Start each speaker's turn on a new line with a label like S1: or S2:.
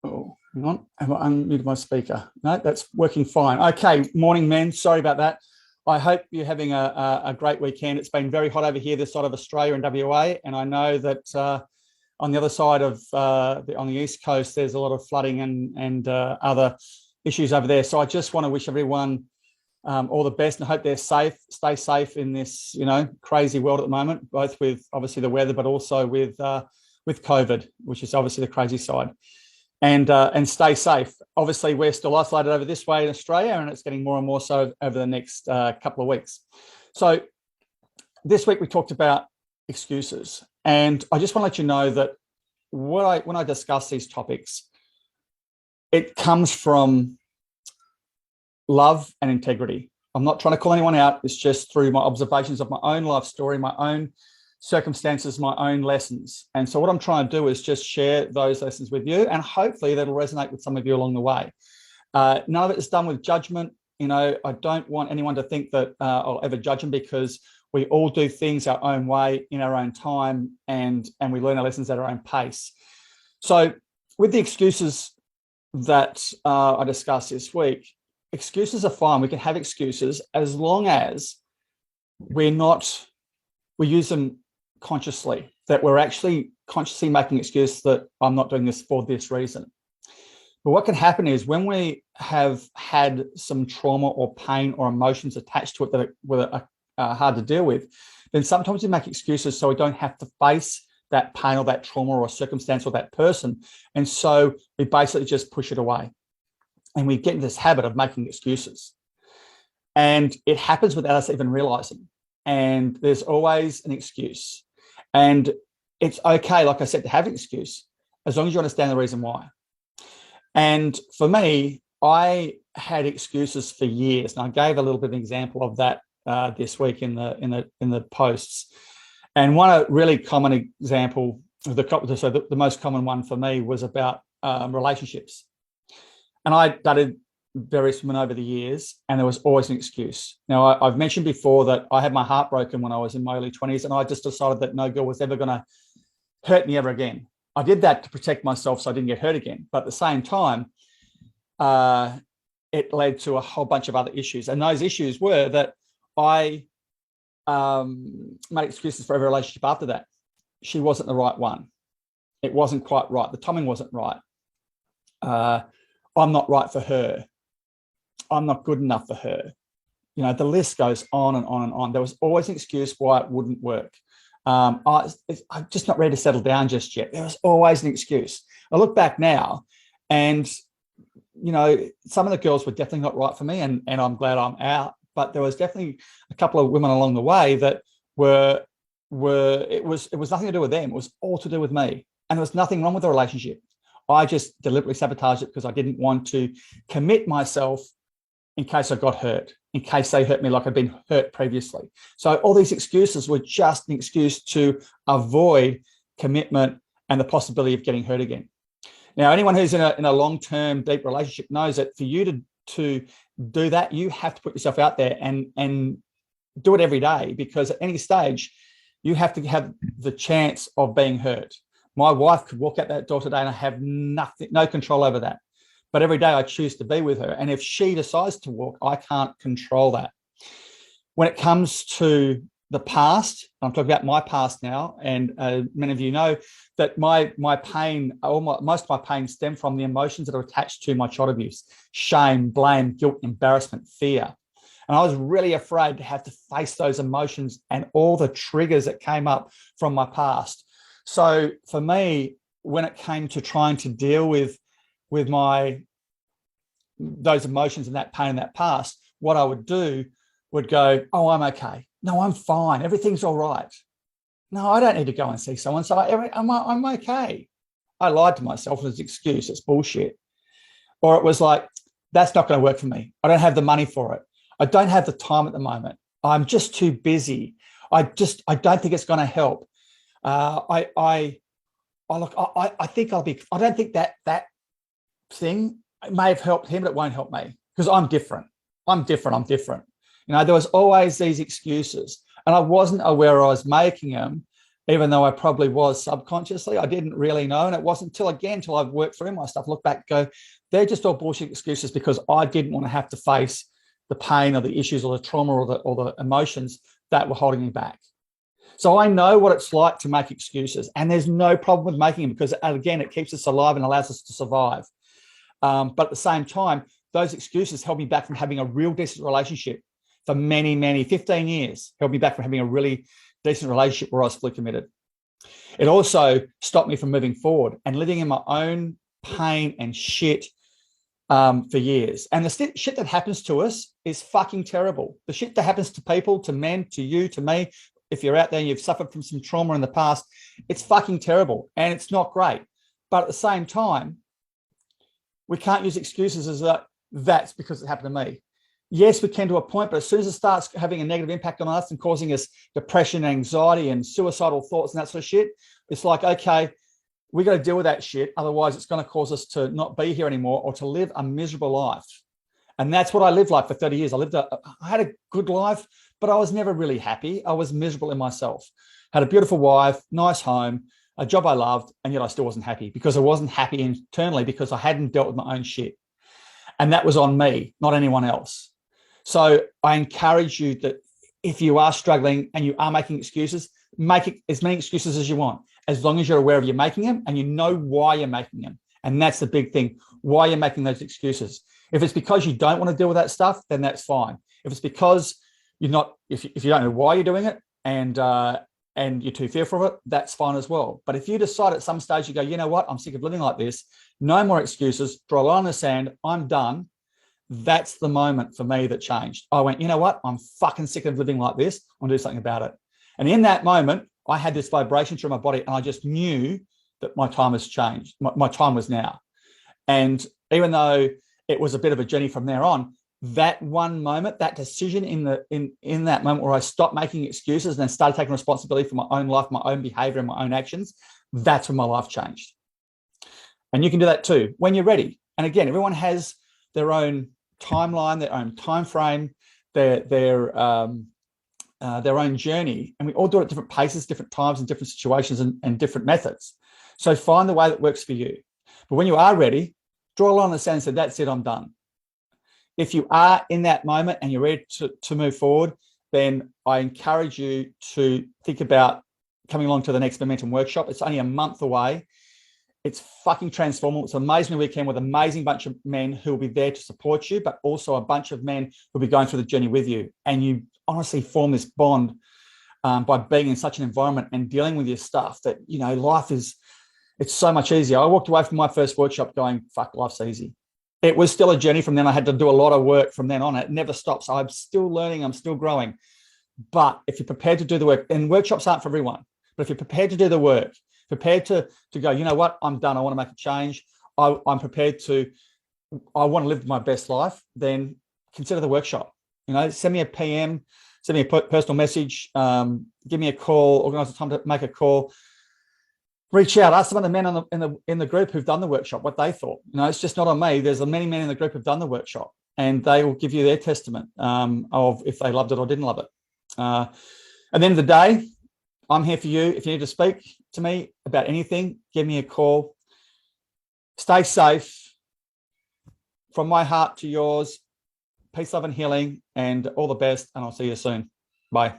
S1: Oh, hang on. Have I unmuted my speaker? No, that's working fine. Okay, morning, men. Sorry about that. I hope you're having a great weekend. It's been very hot over here, this side of Australia and WA, and I know that on the other side of on the east coast, there's a lot of flooding and other issues over there. So I just want to wish everyone all the best, and I hope they're safe. Stay safe in this, crazy world at the moment, both with obviously the weather, but also with COVID, which is obviously the crazy side. And stay safe. Obviously, we're still isolated over this way in Australia, and it's getting more and more so over the next couple of weeks. So this week we talked about excuses, and I just want to let you know that when I discuss these topics, it comes from love and integrity. I'm not trying to call anyone out. It's just through my observations of my own life story, my own circumstances, my own lessons. And so what I'm trying to do is just share those lessons with you, and hopefully that'll resonate with some of you along the way. None of it is done with judgment. I don't want anyone to think that I'll ever judge them, because we all do things our own way in our own time, and we learn our lessons at our own pace. So with the excuses that I discussed this week, excuses are fine. We can have excuses as long as we use them consciously, that we're actually consciously making excuse that I'm not doing this for this reason. But what can happen is when we have had some trauma or pain or emotions attached to it that are hard to deal with, then sometimes we make excuses so we don't have to face that pain or that trauma or circumstance or that person. And so we basically just push it away. And we get into this habit of making excuses. And it happens without us even realizing. And there's always an excuse. And it's okay, like I said, to have an excuse, as long as you understand the reason why. And for me, I had excuses for years, and I gave a little bit of an example of that this week in the posts. And one really common example, the most common one for me was about relationships. And I dated various women over the years, and there was always an excuse. Now, I've mentioned before that I had my heart broken when I was in my early 20s, and I just decided that no girl was ever going to hurt me ever again. I did that to protect myself so I didn't get hurt again. But at the same time, it led to a whole bunch of other issues. And those issues were that I made excuses for every relationship after that. She wasn't the right one. It wasn't quite right. The timing wasn't right. I'm not right for her. I'm not good enough for her. The list goes on and on and on. There was always an excuse why it wouldn't work. I'm just not ready to settle down just yet. There was always an excuse. I look back now, and some of the girls were definitely not right for me, and I'm glad I'm out. But there was definitely a couple of women along the way that were it was nothing to do with them. It was all to do with me, and there was nothing wrong with the relationship. I just deliberately sabotaged it because I didn't want to commit myself in case I got hurt, in case they hurt me like I'd been hurt previously. So all these excuses were just an excuse to avoid commitment and the possibility of getting hurt again. Now, anyone who's in a long-term, deep relationship knows that for you to do that, you have to put yourself out there and do it every day, because at any stage, you have to have the chance of being hurt. My wife could walk out that door today and I have no control over that. But every day I choose to be with her. And if she decides to walk, I can't control that. When it comes to the past, I'm talking about my past now, and many of you know that my pain, most of my pain stemmed from the emotions that are attached to my child abuse: shame, blame, guilt, embarrassment, fear. And I was really afraid to have to face those emotions and all the triggers that came up from my past. So for me, when it came to trying to deal with those emotions and that pain in that past, what I would do would go, oh, I'm okay. No, I'm fine. Everything's all right. No, I don't need to go and see someone. So I'm okay. I lied to myself as an excuse. It's bullshit. Or it was like, that's not going to work for me. I don't have the money for it. I don't have the time at the moment. I'm just too busy. I don't think it's going to help. I think I'll be. I don't think that thing may have helped him, but it won't help me because I'm different. I'm different. There was always these excuses, and I wasn't aware I was making them even though I probably was subconsciously. I didn't really know. And it wasn't until I've worked through my stuff, look back, go, they're just all bullshit excuses because I didn't want to have to face the pain or the issues or the trauma or the emotions that were holding me back. So I know what it's like to make excuses, and there's no problem with making them because, again, it keeps us alive and allows us to survive. But at the same time, those excuses held me back from having a real decent relationship for many, 15 years, held me back from having a really decent relationship where I was fully committed. It also stopped me from moving forward and living in my own pain and shit for years. And the shit that happens to us is fucking terrible. The shit that happens to people, to men, to you, to me, if you're out there and you've suffered from some trauma in the past, it's fucking terrible and it's not great. But at the same time, we can't use excuses as that's because it happened to me. Yes, we can to a point, but as soon as it starts having a negative impact on us and causing us depression, anxiety, and suicidal thoughts and that sort of shit, it's like, okay, we got to deal with that shit. Otherwise, it's going to cause us to not be here anymore or to live a miserable life. And that's what I lived like for 30 years. I had a good life, but I was never really happy. I was miserable in myself. Had a beautiful wife, nice home, a job I loved, and yet I still wasn't happy because I wasn't happy internally because I hadn't dealt with my own shit. And that was on me, not anyone else. So I encourage you that if you are struggling and you are making excuses, make as many excuses as you want, as long as you're aware of you're making them and you know why you're making them. And that's the big thing, why you're making those excuses. If it's because you don't want to deal with that stuff, then that's fine. If it's because you're not, if you don't know why you're doing it and you're too fearful of it, that's fine as well. But if you decide at some stage, you go, you know what, I'm sick of living like this, no more excuses, draw a line in the sand, I'm done. That's the moment for me that changed. I went, you know what, I'm fucking sick of living like this. I'm gonna do something about it. And in that moment, I had this vibration through my body and I just knew that my time has changed. My time was now. And even though it was a bit of a journey from there on, that one moment, that decision in that moment where I stopped making excuses and then started taking responsibility for my own life, my own behavior and my own actions, that's when my life changed. And you can do that too when you're ready. And again, everyone has their own timeline, their own time frame, their own journey, and we all do it at different paces, different times, and different situations, and different methods. So find the way that works for you. But when you are ready, draw a line in the sand and say, "That's it, I'm done." If you are in that moment and you're ready to move forward, then I encourage you to think about coming along to the next Momentum Workshop. It's only a month away. It's fucking transformative. It's an amazing weekend with an amazing bunch of men who will be there to support you, but also a bunch of men who will be going through the journey with you. And you honestly form this bond by being in such an environment and dealing with your stuff that, you know, it's so much easier. I walked away from my first workshop going, fuck, life's easy. It was still a journey from then. I had to do a lot of work from then on. It never stops. I'm still learning. I'm still growing. But if you're prepared to do the work, and workshops aren't for everyone, but if you're prepared to do the work, prepared to go, you know what, I'm done. I want to make a change. I'm prepared to, I want to live my best life, then consider the workshop. You know, send me a PM, send me a personal message, give me a call, organize a time to make a call. Reach out, ask some of the men in the group who've done the workshop what they thought. You know, it's just not on me. There's many men in the group who've done the workshop, and they will give you their testament of if they loved it or didn't love it. At the end of the day, I'm here for you. If you need to speak to me about anything, give me a call. Stay safe. From my heart to yours, peace, love, and healing, and all the best. And I'll see you soon. Bye.